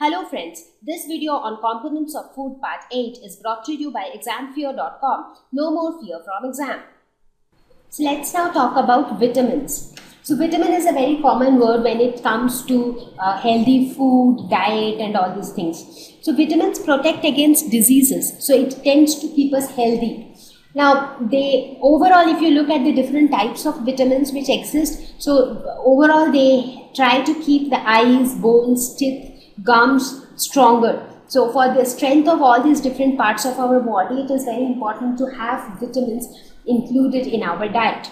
Hello friends, this video on components of food part 8 is brought to you by examfear.com. No more fear from exam. So let's now talk about vitamins. So vitamin is a very common word when it comes to healthy food, diet and all these things. So vitamins protect against diseases, so it tends to keep us healthy. Now overall if you look at the different types of vitamins which exist, so overall they try to keep the eyes, bones, teeth, gums stronger. So for the strength of all these different parts of our body, it is very important to have vitamins included in our diet.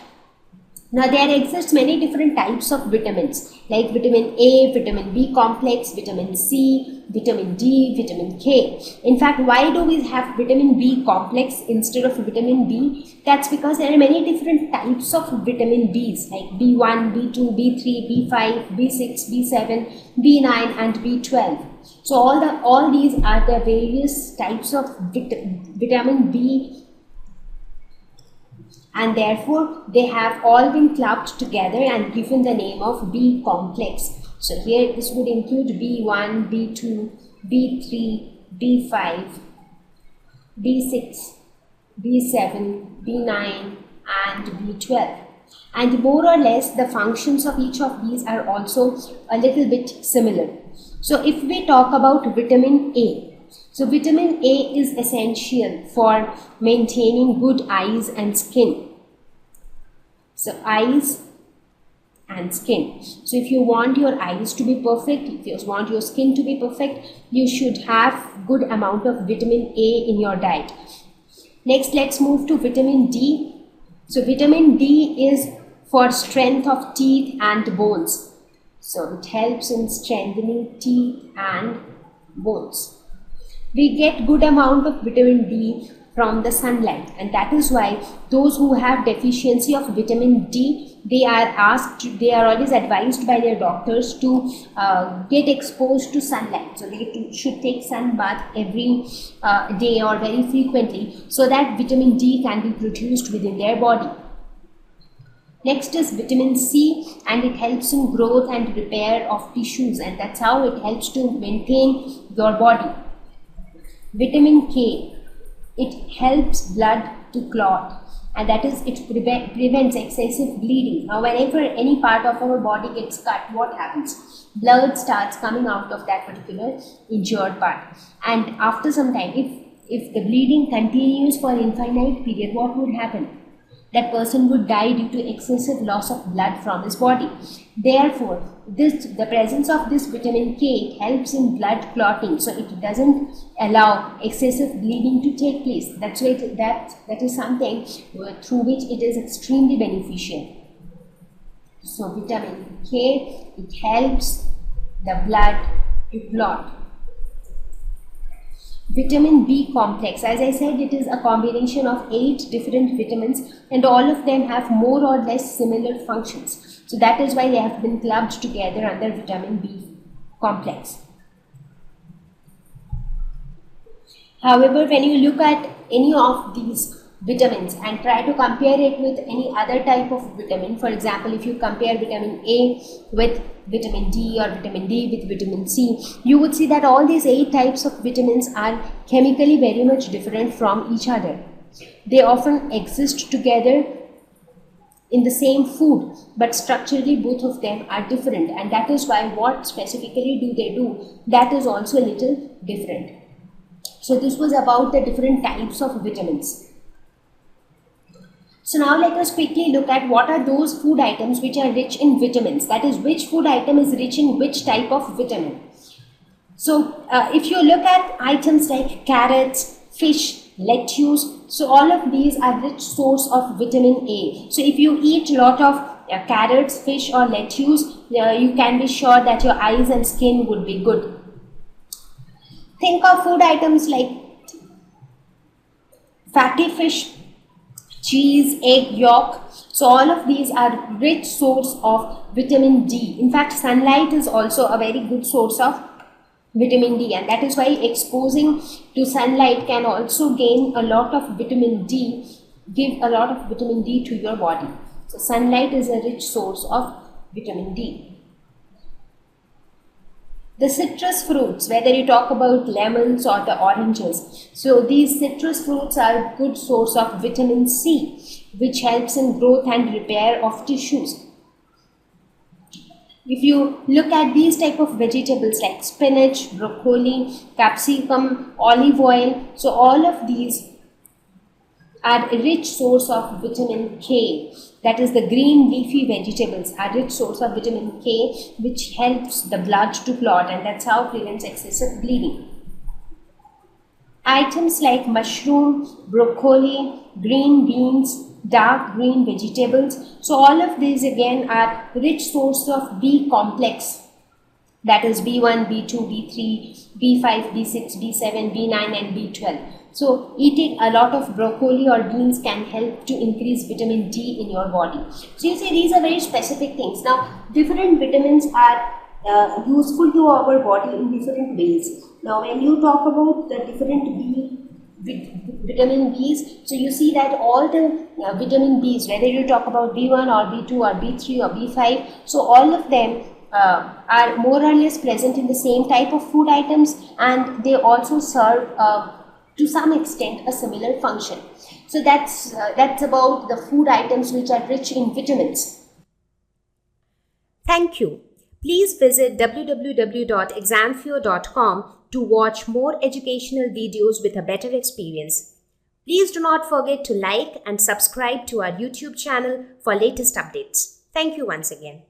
Now there exists many different types of vitamins like vitamin A, vitamin B complex, vitamin C, vitamin D, vitamin K. In fact, why do we have vitamin B complex instead of vitamin B? That's because there are many different types of vitamin Bs like B1, B2, B3, B5, B6, B7, B9 and B12. So all these are the various types of vitamin B, and therefore they have all been clubbed together and given the name of B complex. So here this would include B1, B2, B3, B5, B6, B7, B9 and B12. And more or less the functions of each of these are also a little bit similar. So if we talk about vitamin A, so vitamin A is essential for maintaining good eyes and skin. So eyes and skin. So if you want your eyes to be perfect, if you want your skin to be perfect, you should have good amount of vitamin A in your diet. Next, let's move to vitamin D. So vitamin D is for strength of teeth and bones. So it helps in strengthening teeth and bones. We get good amount of vitamin D from the sunlight, and that is why those who have deficiency of vitamin D, they are always advised by their doctors to get exposed to sunlight. So they should take sun bath every day or very frequently so that vitamin D can be produced within their body. Next is vitamin C, and it helps in growth and repair of tissues, and that's how it helps to maintain your body. Vitamin K, it helps blood to clot, and that is it prevents excessive bleeding. Now whenever any part of our body gets cut, what happens? Blood starts coming out of that particular injured part, and after some time, if the bleeding continues for an infinite period, what would happen? That person would die due to excessive loss of blood from his body. Therefore, the presence of this vitamin K helps in blood clotting, so it doesn't allow excessive bleeding to take place. That's why that is something through which it is extremely beneficial. So vitamin K, it helps the blood to clot. Vitamin B complex, as I said, it is a combination of 8 different vitamins, and all of them have more or less similar functions. So that is why they have been clubbed together under vitamin B complex. However, when you look at any of these vitamins and try to compare it with any other type of vitamin, for example, if you compare vitamin A with vitamin D or vitamin D with vitamin C, you would see that all these 8 types of vitamins are chemically very much different from each other. They often exist together in the same food, but structurally both of them are different, and that is why what specifically do they do, that is also a little different. So this was about the different types of vitamins. So now let us quickly look at what are those food items which are rich in vitamins, that is which food item is rich in which type of vitamin. So if you look at items like carrots, fish, lettuce, so all of these are rich source of vitamin A. So if you eat a lot of carrots, fish or lettuce, you can be sure that your eyes and skin would be good. Think of food items like fatty fish, cheese, egg yolk. So all of these are rich source of vitamin D. In fact, sunlight is also a very good source of vitamin D, and that is why exposing to sunlight can also gain a lot of vitamin D, give a lot of vitamin D to your body. So sunlight is a rich source of vitamin D. The citrus fruits, whether you talk about lemons or the oranges, so these citrus fruits are a good source of vitamin C, which helps in growth and repair of tissues. If you look at these type of vegetables like spinach, broccoli, capsicum, olive oil, so all of these are a rich source of vitamin K. That is, the green leafy vegetables are rich source of vitamin K, which helps the blood to clot, and that's how prevents excessive bleeding. Items like mushroom, broccoli, green beans, dark green vegetables, so all of these again are rich source of B complex, that is B1, B2, B3, B5, B6, B7, B9 and B12. So eating a lot of broccoli or beans can help to increase vitamin D in your body. So you see, these are very specific things. Now different vitamins are useful to our body in different ways. Now when you talk about the different vitamin Bs, so you see that all the vitamin Bs, whether you talk about B1 or B2 or B3 or B5, so all of them are more or less present in the same type of food items, and they also serve to some extent a similar function. So that's about the food items which are rich in vitamins. Thank you. Please visit www.examfear.com to watch more educational videos with a better experience. Please do not forget to like and subscribe to our YouTube channel for latest updates. Thank you once again.